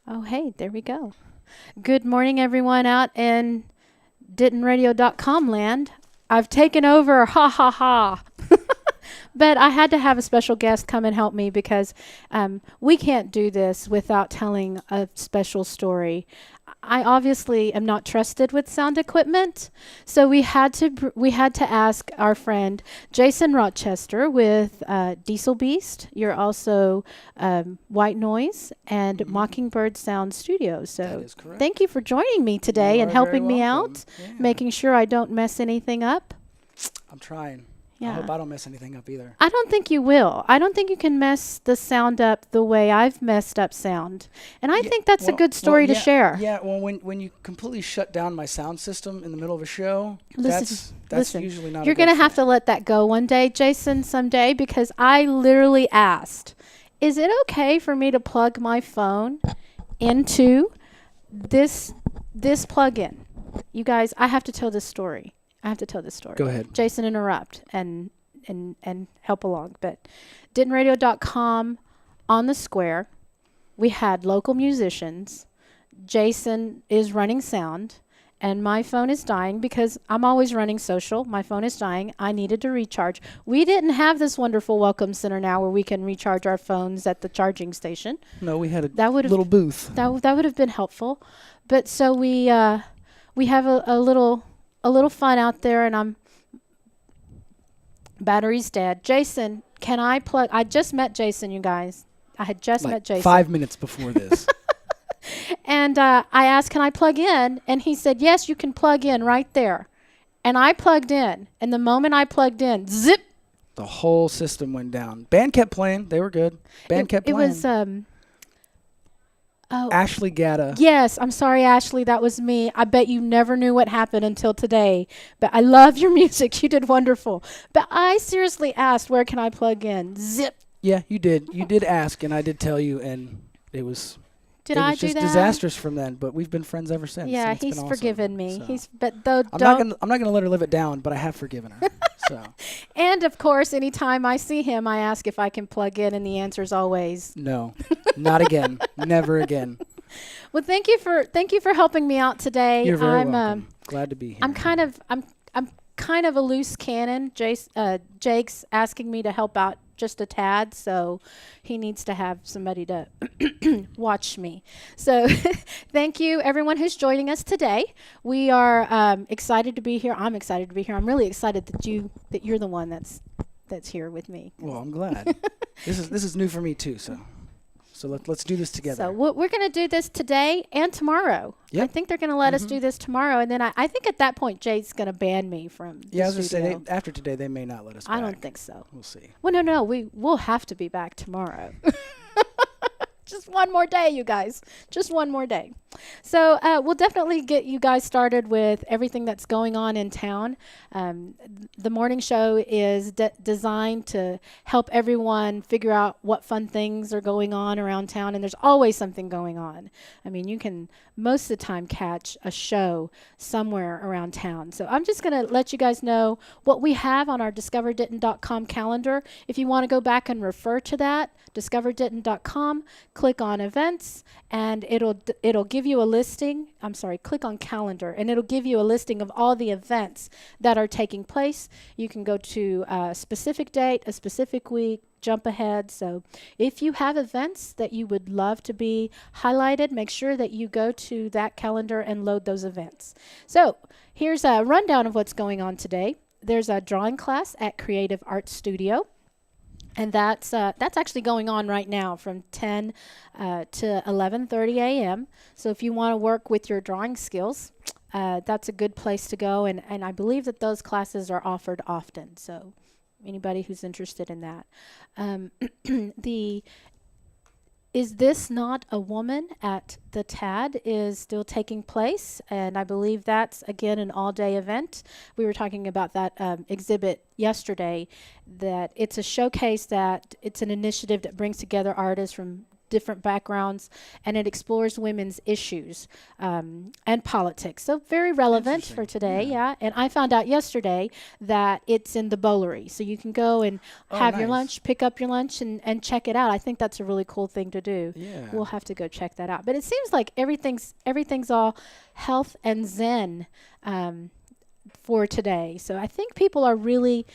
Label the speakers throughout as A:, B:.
A: Oh, hey, there we go. Good morning, everyone out in DentonRadio.com land. I've taken over, ha ha ha. But I had to have a special guest come and help me because we can't do this without telling a special story. I obviously am not trusted with sound equipment, so we had to ask our friend Jason Rochester with Diesel Beast. You're also White Noise and Mockingbird Sound Studios.
B: That
A: So
B: is correct.
A: thank you for joining me today
B: You
A: and
B: are very
A: helping me
B: welcome.
A: out,
B: Yeah.
A: making sure I don't mess anything up.
B: I'm trying. I
A: Yeah.
B: hope I don't mess anything up either.
A: I don't think you will. I don't think you can mess the sound up the way I've messed up sound. And I
B: Yeah,
A: think that's a good story to
B: yeah,
A: share.
B: Yeah, well, when you completely shut down my sound system in the middle of a show,
A: Listen,
B: that's
A: listen.
B: usually not.
A: You're going to have to let that go one day, Jason, someday, because I literally asked, is it okay for me to plug my phone into this plug-in? You guys, I have to tell this story.
B: Go ahead.
A: Jason, interrupt and help along. But DentonRadio.com on the square, we had local musicians. Jason is running sound, and my phone is dying because I'm always running social. My phone is dying. I needed to recharge. We didn't have this wonderful welcome center now where we can recharge our phones at the charging station.
B: No, we had a
A: That would have
B: little booth.
A: that would have been helpful. But so we have a little fun out there, and I'm battery's dead. Jason, can I plug? I just met Jason, you guys. I had just
B: Like
A: met Jason.
B: 5 minutes before this.
A: And I asked, can I plug in? And he said, yes, you can plug in right there. And I plugged in. And the moment I plugged in, zip.
B: The whole system went down. Band kept playing. They were good. Band kept
A: It
B: playing.
A: was, oh,
B: Ashley Gatta.
A: yes, I'm sorry, Ashley. That was me. I bet you never knew what happened until today. But I love your music. You did wonderful. But I seriously asked, where can I plug in? Zip.
B: Yeah, you did. You did ask, and I did tell you, and it was.
A: Did
B: it
A: I
B: was
A: do
B: just
A: that?
B: disastrous from then, but we've been friends ever since.
A: Yeah,
B: and it's been
A: he's
B: awesome.
A: forgiven me.
B: So.
A: But though
B: I'm not gonna let her live it down, but I have forgiven her. So
A: And of course, anytime I see him, I ask if I can plug in, and the answer is always
B: no, not again, never again.
A: well. Thank you for helping me out today.
B: You're very
A: I'm
B: welcome. Glad to be here.
A: I'm kind of a loose cannon. Jake's asking me to help out just a tad, so he needs to have somebody to watch me. So thank you, everyone who's joining us today. We are excited to be here. I'm excited to be here. I'm really excited that you're the one that's here with me.
B: Well, I'm glad. This is new for me too. So let's do this together.
A: So we're going to do this today and tomorrow. I
B: Yep.
A: think they're going to let us do this tomorrow, and then I think at that point Jake's going to ban me from the
B: Yeah, I was gonna
A: studio.
B: say after today they may not let us.
A: I
B: back.
A: don't think so.
B: We'll see.
A: Well, no, we'll have to be back tomorrow. Just one more day, you guys. Just one more day. So we'll definitely get you guys started with everything that's going on in town. The morning show is designed to help everyone figure out what fun things are going on around town, and there's always something going on. I mean, you can most of the time catch a show somewhere around town. So I'm just going to let you guys know what we have on our discoverdenton.com calendar. If you want to go back and refer to that, discoverdenton.com, click on events, and it'll give you a listing. I'm sorry, click on calendar, and it'll give you a listing of all the events that are taking place. You can go to a specific date, a specific week, jump ahead. So if you have events that you would love to be highlighted, make sure that you go to that calendar and load those events. So here's a rundown of what's going on today. There's a drawing class at Creative Arts Studio. And that's actually going on right now from 10 to 11:30 a.m. So if you want to work with your drawing skills, that's a good place to go. And I believe that those classes are offered often. So anybody who's interested in that. The Is This Not a Woman at the TAD is still taking place, and I believe that's, again, an all-day event. We were talking about that exhibit yesterday, that it's a showcase, that it's an initiative that brings together artists from different backgrounds, and it explores women's issues and politics. So very relevant for today, yeah. And I found out yesterday that it's in the Bowlery. So you can go and have your lunch, pick up your lunch, and check it out. I think that's a really cool thing to do.
B: Yeah.
A: We'll have to go check that out. But it seems like everything's all health and zen for today. So I think people are really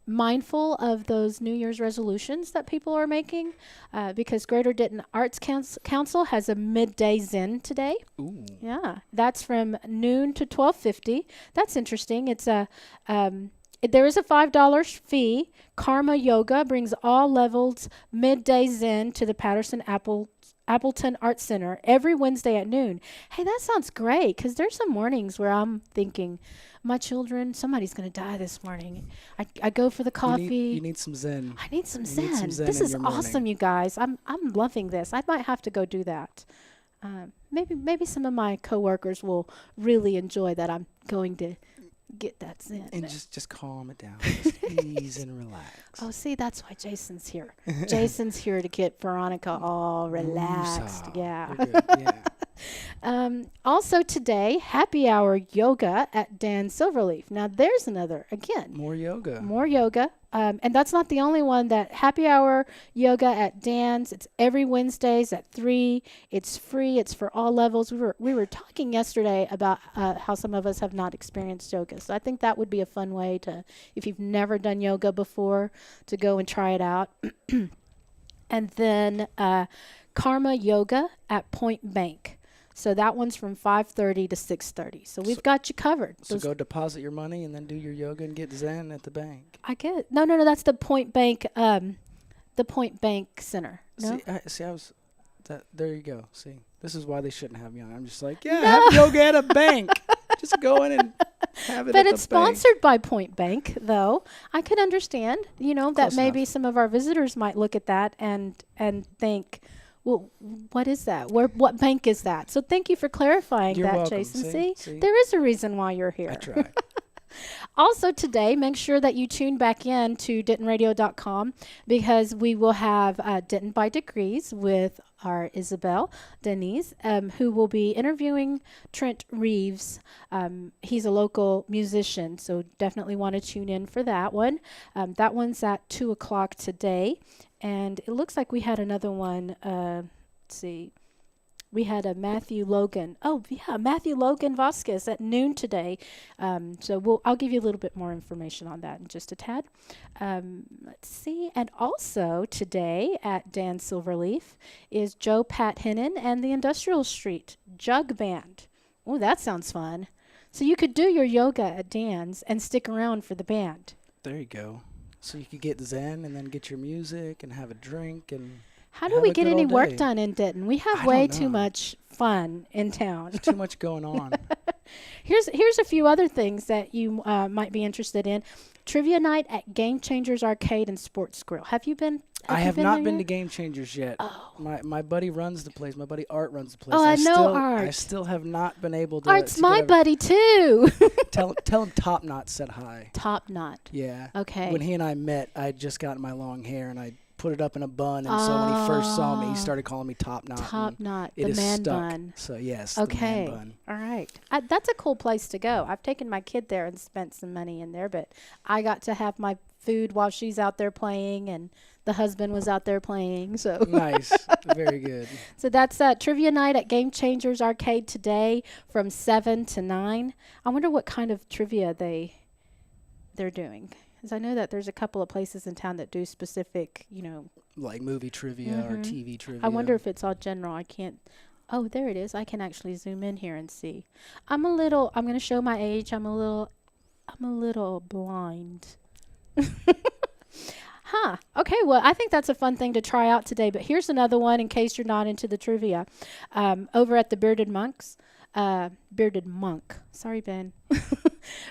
A: mindful of those New Year's resolutions that people are making because Greater Denton Arts Council has a midday Zen today.
B: Ooh.
A: Yeah, that's from noon to 12:50. That's interesting. It's there is a $5 fee. Karma Yoga brings all levels midday Zen to the Appleton Arts Center every Wednesday at noon. Hey, that sounds great because there's some mornings where I'm thinking, my children, somebody's going to die this morning. I go for the coffee.
B: You need some Zen.
A: I need some Zen.
B: Need some Zen
A: this
B: in
A: is
B: your
A: awesome,
B: morning.
A: you guys. I'm loving this. I might have to go do that. Maybe some of my coworkers will really enjoy that I'm going to get that Zen.
B: And just calm it down. Just ease and relax.
A: Oh, see, that's why Jason's here. Jason's here to get Veronica all relaxed. Yeah.
B: You're good. Yeah.
A: Also today, happy hour yoga at Dan Silverleaf. Now there's another, again.
B: More yoga.
A: More yoga. And that's not the only one. That happy hour yoga at Dan's. It's every Wednesdays at 3. It's free. It's for all levels. We were talking yesterday about how some of us have not experienced yoga. So I think that would be a fun way to, if you've never done yoga before, to go and try it out. And then Karma Yoga at Point Bank. So that one's from 5:30 to 6:30. So we've got you covered.
B: So go deposit your money and then do your yoga and get Zen at the bank.
A: I get no. That's the Point Bank. The Point Bank Center. No?
B: There you go. See, this is why they shouldn't have me on. I'm just like, have yoga at a bank. Just go in and have it.
A: But
B: at
A: it's
B: the bank.
A: sponsored by Point Bank, though. I could understand, that
B: Close
A: maybe
B: enough.
A: some of our visitors might look at that and think, well, what is that? What bank is that? So thank you for clarifying
B: You're
A: that,
B: welcome.
A: Jason.
B: See?
A: There is a reason why you're here.
B: I try.
A: Also today, make sure that you tune back in to DentonRadio.com because we will have Denton by Degrees with our Isabel Denise, who will be interviewing Trent Reeves. He's a local musician, so definitely want to tune in for that one. That one's at 2 o'clock today. And it looks like we had another one. Let's see. We had a Matthew Logan. Oh, yeah, Matthew Logan Vasquez at noon today. So I'll give you a little bit more information on that in just a tad. Let's see. And also today at Dan Silverleaf is Joe Pat Hennon and the Industrial Street Jug Band. Oh, that sounds fun. So you could do your yoga at Dan's and stick around for the band.
B: There you go. So you could get Zen and then get your music and have a drink and.
A: How do we get any work done in Denton? We have way too much fun in town.
B: There's too much going on.
A: Here's a few other things that you might be interested in. Trivia night at Game Changers Arcade and Sports Grill. Have you been?
B: I have not been to
A: yet?
B: Game Changers yet.
A: Oh.
B: My buddy runs the place. My buddy Art runs the place.
A: Oh, I know
B: I
A: Art.
B: still have not been able to.
A: Art's my buddy too.
B: Tell him Top Knot said hi.
A: Top Knot.
B: Yeah.
A: Okay.
B: When he and I met, I had just gotten my long hair and I put it up in a bun, and so when he first saw me, he started calling me Top Knot.
A: Top Knot, the
B: it is
A: man
B: stuck.
A: bun.
B: So yes,
A: Okay.
B: the man bun.
A: All right. That's a cool place to go. I've taken my kid there and spent some money in there, but I got to have my food while she's out there playing, and the husband was out there playing. So
B: Nice, very good.
A: So that's trivia night at Game Changers Arcade today from 7 to 9. I wonder what kind of trivia they're doing. Because I know that there's a couple of places in town that do specific,
B: Like movie trivia or TV trivia.
A: I wonder if it's all general. I can't. Oh, there it is. I can actually zoom in here and see. I'm going to show my age. I'm a little blind. Huh. Okay, well, I think that's a fun thing to try out today. But here's another one in case you're not into the trivia. Over at the Bearded Monk. Sorry, Ben.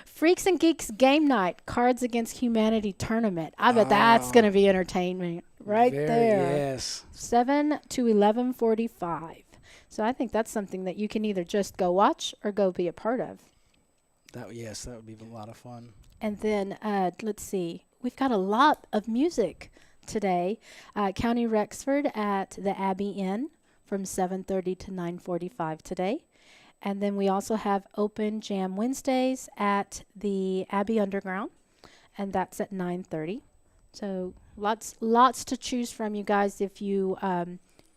A: Freaks and Geeks Game Night Cards Against Humanity Tournament. I bet that's going to be entertainment right there.
B: Yes.
A: 7 to 11:45. So I think that's something that you can either just go watch or go be a part of.
B: That would be a lot of fun.
A: And then let's see. We've got a lot of music today. County Rexford at the Abbey Inn from 7:30 to 9:45 today. And then we also have Open Jam Wednesdays at the Abbey Underground, and that's at 9:30. So lots to choose from, you guys, if you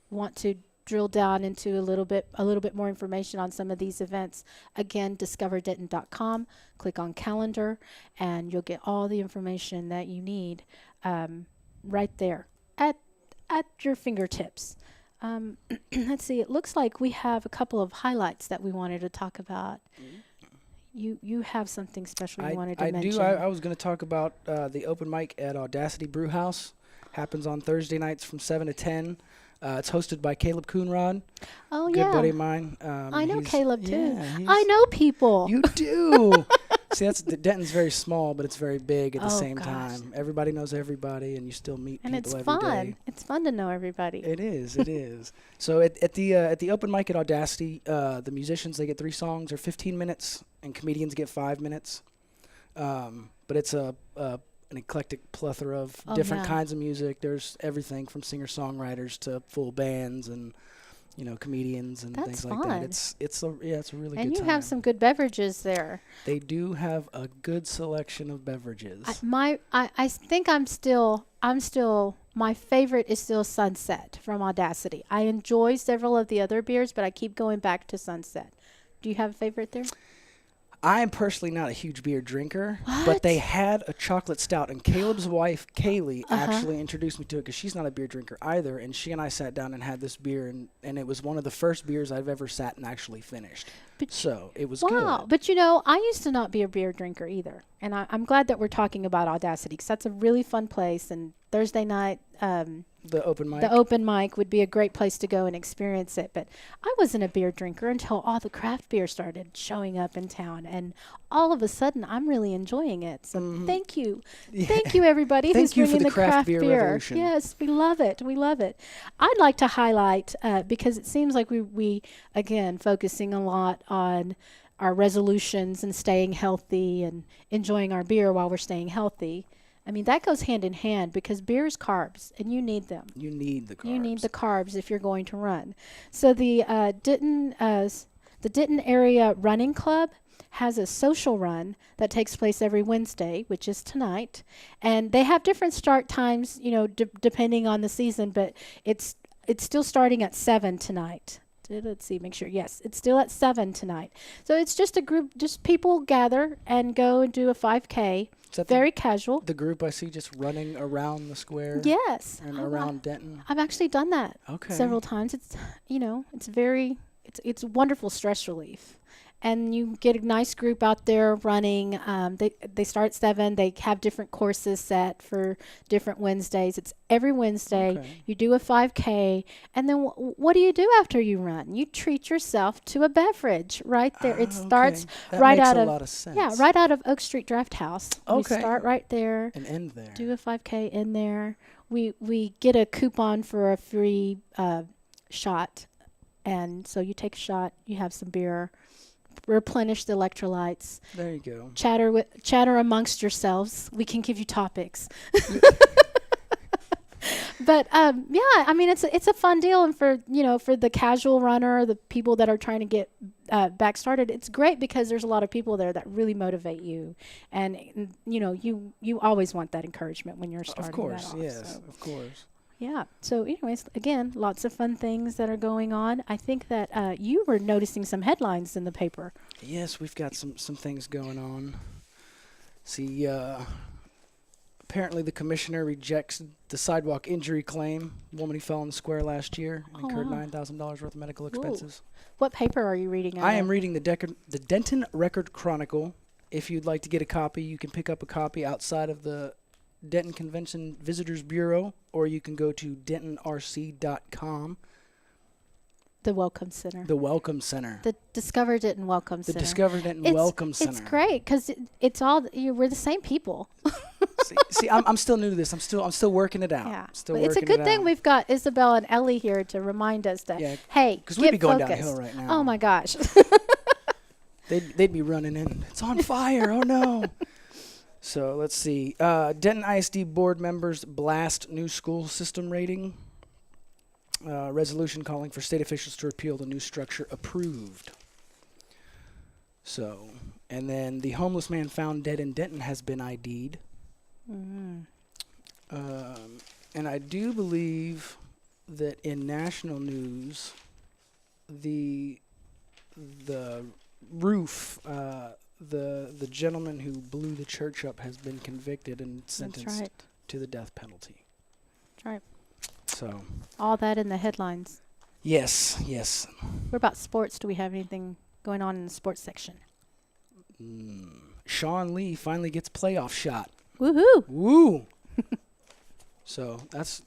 A: want to drill down into a little bit more information on some of these events. Again, discoverdenton.com, click on calendar, and you'll get all the information that you need right there at your fingertips. Let's see, it looks like we have a couple of highlights that we wanted to talk about. You have something special you wanted to mention.
B: I was going to talk about the open mic at Audacity Brewhouse. Happens on Thursday nights from 7 to 10. It's hosted by Caleb Coonrod.
A: Oh,
B: Good buddy of mine.
A: I know Caleb, too.
B: Yeah,
A: I know people.
B: You do. See, Denton's very small, but it's very big at the same time. Everybody knows everybody, and you still meet people every day. And
A: it's fun. It's fun to know everybody.
B: It is. It is. So at the open mic at Audacity, the musicians, they get 3 songs or 15 minutes, and comedians get 5 minutes. But it's an eclectic plethora of different kinds of music. There's everything from singer-songwriters to full bands and comedians and things like that. It's a really good time.
A: And you have some good beverages there.
B: They do have a good selection of beverages.
A: I think I'm still my favorite is still Sunset from Audacity. I enjoy several of the other beers, but I keep going back to Sunset. Do you have a favorite there?
B: I am personally not a huge beer drinker, but they had a chocolate stout, and Caleb's wife, Kaylee, actually introduced me to it because she's not a beer drinker either, and she and I sat down and had this beer, and it was one of the first beers I've ever sat and actually finished. So it was good.
A: Wow. But, I used to not be a beer drinker either, and I'm glad that we're talking about Audacity because that's a really fun place, and Thursday night
B: the open
A: mic would be a great place to go and experience it. But I wasn't a beer drinker until all the craft beer started showing up in town, and all of a sudden I'm really enjoying it. So thank you. Thank you, everybody who's bringing the craft beer revolution. Yes, we love it. I'd like to highlight because it seems like we again focusing a lot on our resolutions and staying healthy and enjoying our beer while we're staying healthy. I mean, that goes hand in hand because beer is carbs, and you need them.
B: You need the carbs.
A: You need the carbs if you're going to run. So the Denton Area Running Club has a social run that takes place every Wednesday, which is tonight. And they have different start times, depending on the season, but it's still starting at 7 tonight. Let's see, make sure. Yes, it's still at 7 tonight. So it's just a group, just people gather and go and do a 5K. Very casual.
B: The group I see just running around the square.
A: Yes.
B: And around Denton.
A: I've actually done that several times. It's, it's wonderful stress relief. And you get a nice group out there running. They start at 7. They have different courses set for different Wednesdays. It's every Wednesday. Okay. You do a 5K. And then what do you do after you run? You treat yourself to a beverage right there. It starts right out of, a lot of sense. Yeah, right out of Oak Street Draft House. Okay. We start right there.
B: And end there.
A: Do a 5K in there. We get a coupon for a free shot. And so you take a shot. You have some beer. Replenish the electrolytes.
B: There you go.
A: Chatter amongst yourselves. We can give you topics. But I mean it's a fun deal, and for the casual runner, the people that are trying to get back started, it's great because there's a lot of people there that really motivate you, and you always want that encouragement when you're starting.
B: Of course,
A: that off,
B: yes,
A: so.
B: Of course.
A: Yeah. So anyways, again, lots of fun things that are going on. I think that you were noticing some headlines in the paper.
B: Yes, we've got some things going on. See, apparently the commissioner rejects the sidewalk injury claim. Woman who fell in the square last year and incurred $9,000 worth of medical expenses.
A: What paper are you reading?
B: I am reading the Denton Record Chronicle. If you'd like to get a copy, you can pick up a copy outside of the Denton Convention Visitors Bureau, or you can go to dentonrc.com.
A: The Welcome Center.
B: The Welcome Center.
A: The Discover Denton Welcome Center.
B: The Discover Denton Welcome Center.
A: It's great because it's all we're the same people.
B: see, I'm still new to this. I'm still working it out.
A: Yeah, it's a good thing we've got Isabel and Ellie here to remind us that hey,
B: because we'd be going downhill right now.
A: Oh my gosh.
B: They'd be running in. It's on fire. Oh no. So let's see. Denton ISD board members blast new school system rating. Resolution calling for state officials to repeal the new structure approved. So, and then the homeless man found dead in Denton has been ID'd.
A: Mm.
B: And I do believe that in national news, the roof, the gentleman who blew the church up has been convicted and sentenced to the death penalty.
A: That's right.
B: So
A: All that in the headlines.
B: yes.
A: What about sports? Do we have anything going on in the sports section?
B: Sean Lee finally gets playoff shot.
A: Woohoo!
B: Woo! So that's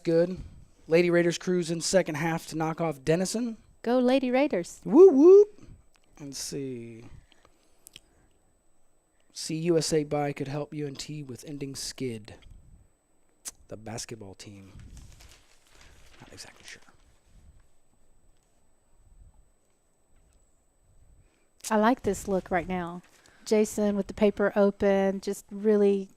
B: good. Lady Raiders cruise in second half to knock off Denison.
A: Go Lady Raiders.
B: Woo woo. And see USA by could help UNT with ending skid. The basketball team. Not exactly sure.
A: I like this look right now. Jason with the paper open, just really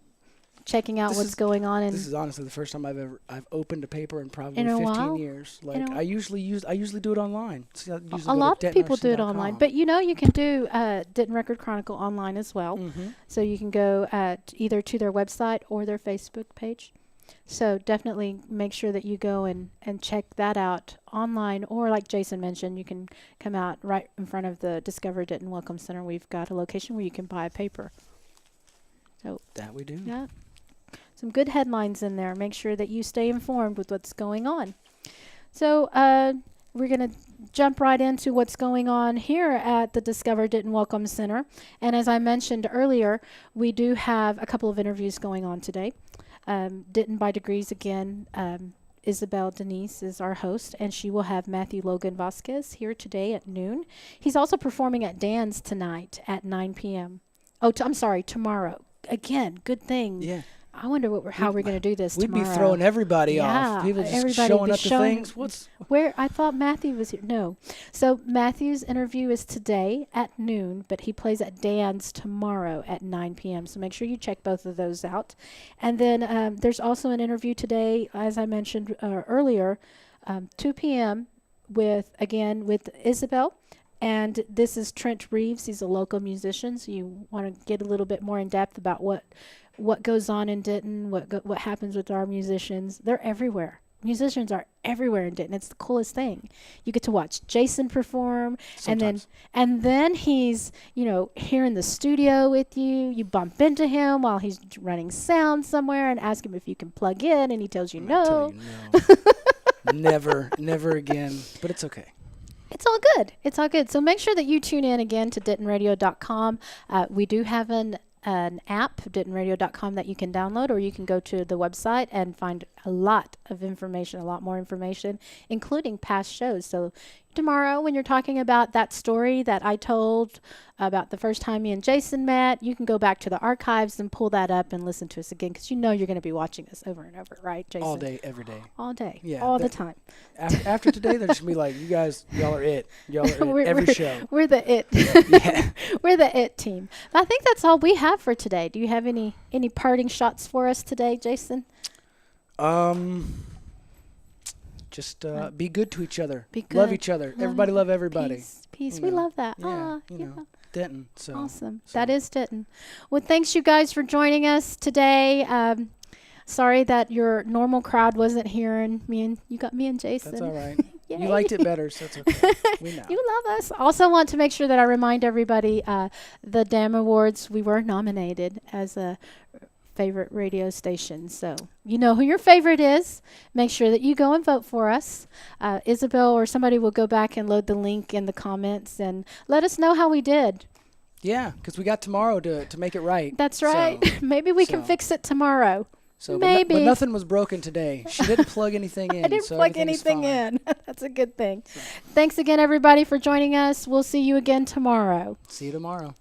A: checking out what's going on.
B: This is honestly the first time I've opened a paper in probably
A: in a
B: 15
A: while?
B: years. Like I usually do it online. So
A: a lot of people do it online, but you can do Denton Record Chronicle online as well.
B: Mm-hmm.
A: So you can go either to their website or their Facebook page. So definitely make sure that you go and check that out online, or like Jason mentioned, you can come out right in front of the Discover Denton Welcome Center. We've got a location where you can buy a paper. So
B: that we do.
A: Yeah. Some good headlines in there. Make sure that you stay informed with what's going on. So we're going to jump right into what's going on here at the Discover Denton Welcome Center. And as I mentioned earlier, we do have a couple of interviews going on today. Denton by Degrees again. Isabel Denise is our host, and she will have Matthew Logan Vasquez here today at noon. He's also performing at Dan's tonight at 9 p.m. I'm sorry, tomorrow. Again, good thing.
B: Yeah.
A: I wonder how we're going to do this tomorrow.
B: We'd be throwing everybody off. People just showing up to things.
A: Where I thought Matthew was here. No. So Matthew's interview is today at noon, but he plays at Dan's tomorrow at 9 p.m. So make sure you check both of those out. And then there's also an interview today, as I mentioned earlier, 2 p.m. with Isabel. And this is Trent Reeves. He's a local musician, so you want to get a little bit more in depth about what goes on in Denton, what happens with our musicians. They're everywhere. Musicians are everywhere in Denton. It's the coolest thing. You get to watch Jason perform,
B: Sometimes.
A: and then he's here in the studio with you. You bump into him while he's running sound somewhere and ask him if you can plug in, and he tells you no.
B: Never again. But it's okay.
A: It's all good. It's all good. So make sure that you tune in again to DentonRadio.com. We do have an app, DentonRadio.com, that you can download, or you can go to the website and find a lot more information, including past shows. So tomorrow, when you're talking about that story that I told about the first time me and Jason met, you can go back to the archives and pull that up and listen to us again, because you're going to be watching us over and over, right, Jason?
B: All day, every day.
A: All day.
B: Yeah.
A: All the time.
B: After today, they're just going to be like, y'all are it. Y'all are it. Every show.
A: We're the it.
B: Yeah.
A: We're the it team. But I think that's all we have for today. Do you have any parting shots for us today, Jason?
B: Just be good to each other.
A: Be good.
B: Love each other. Everybody love everybody.
A: Peace. We love that.
B: Yeah, Denton. So
A: awesome. So. That is Denton. Well, thanks you guys for joining us today. Sorry that your normal crowd wasn't here, and you got me and Jason.
B: That's all right. You liked it better, so it's okay. We know.
A: You love us. Also want to make sure that I remind everybody, the DAM Awards, we were nominated as a favorite radio station. So you know who your favorite is. Make sure that you go and vote for us. Isabel or somebody will go back and load the link in the comments and let us know how we did.
B: Yeah, because we got tomorrow to make it right.
A: That's right. So, maybe we can fix it tomorrow.
B: So
A: maybe.
B: But nothing was broken today. She didn't plug anything in.
A: I didn't plug anything in. That's a good thing. So. Thanks again, everybody, for joining us. We'll see you again tomorrow.
B: See you tomorrow.